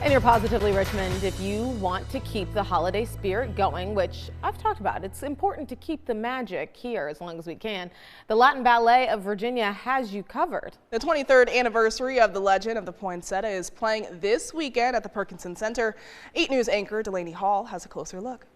And you're Positively Richmond. If you want to keep the holiday spirit going, which I've talked about, it's important to keep the magic here as long as we can. The Latin Ballet of Virginia has you covered. The 23rd anniversary of the legend of the Poinsettia is playing this weekend at the Perkinson Center. 8 News anchor Delaney Hall has a closer look.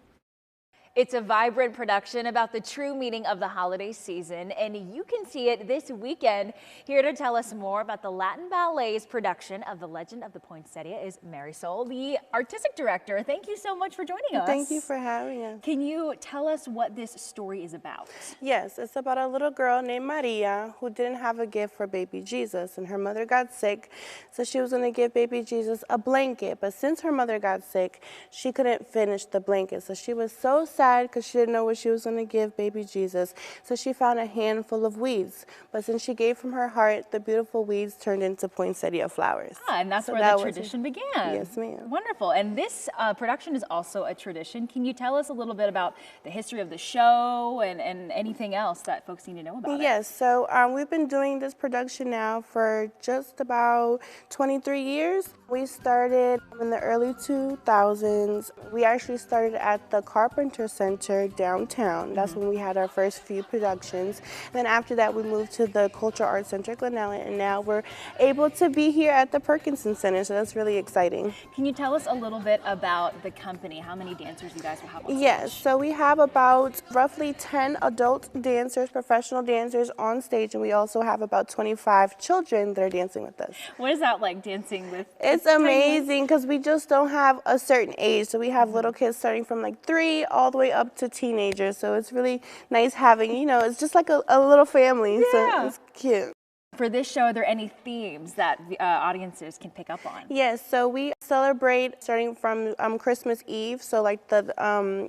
It's a vibrant production about the true meaning of the holiday season, and you can see it this weekend. Here to tell us more about the Latin Ballet's production of The Legend of the Poinsettia is Marisol, the artistic director. Thank you so much for joining us. Thank you for having us. Can you tell us what this story is about? Yes, it's about a little girl named Maria who didn't have a gift for baby Jesus, and her mother got sick, so she was going to give baby Jesus a blanket. But since her mother got sick, she couldn't finish the blanket, so she was so sad because she didn't know what she was going to give baby Jesus. So she found a handful of weeds. But since she gave from her heart, the beautiful weeds turned into poinsettia flowers. Ah, and that's where the tradition began. Yes, ma'am. Wonderful. And this production is also a tradition. Can you tell us a little bit about the history of the show and anything else that folks need to know about it? Yes, so we've been doing this production now for just about 23 years. We started in the early 2000s. We actually started at the Perkinson Center downtown. That's when we had our first few productions. And then after that, we moved to the Cultural Arts Center, Glen Ellen, and now we're able to be here at the Perkinson Center, so that's really exciting. Can you tell us a little bit about the company, how many dancers you guys will have on stage? Yes, so we have about roughly 10 adult dancers, professional dancers on stage, and we also have about 25 children that are dancing with us. What is that like, dancing with? It's amazing because we just don't have a certain age, so we have little kids starting from like 3 all the way up to teenagers, so it's really nice having, you know, it's just like a little family, so it's cute. For this show, are there any themes that the audiences can pick up on? Yes, so we celebrate starting from Christmas Eve, so like the,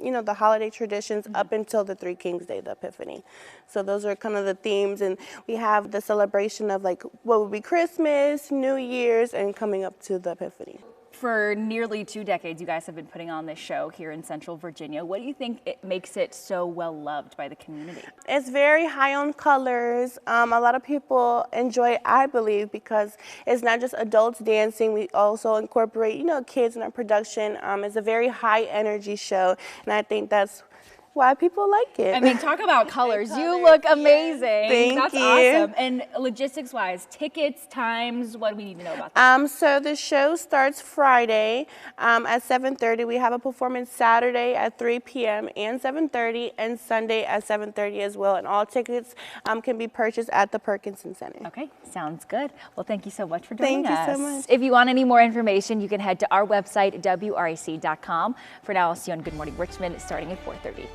you know, the holiday traditions up until the Three Kings Day, the Epiphany. So those are kind of the themes, and we have the celebration of like what would be Christmas, New Year's, and coming up to the Epiphany. For nearly 2 decades, you guys have been putting on this show here in Central Virginia. What do you think it makes it so well loved by the community? It's very high on colors. A lot of people enjoy it, I believe, because it's not just adults dancing. We also incorporate, you know, kids in our production. It's a very high energy show, and I think that's why people like it. I mean, talk about colors. You look amazing. Thank you. Awesome. And logistics-wise, tickets, times, what do we need to know about that? So the show starts Friday at 7:30. We have a performance Saturday at 3 p.m. and 7:30, and Sunday at 7:30 as well. And all tickets can be purchased at the Perkinson Center. Okay, sounds good. Well, thank you so much for joining us. Thank you so much. If you want any more information, you can head to our website, wrec.com. For now, I'll see you on Good Morning Richmond starting at 4:30.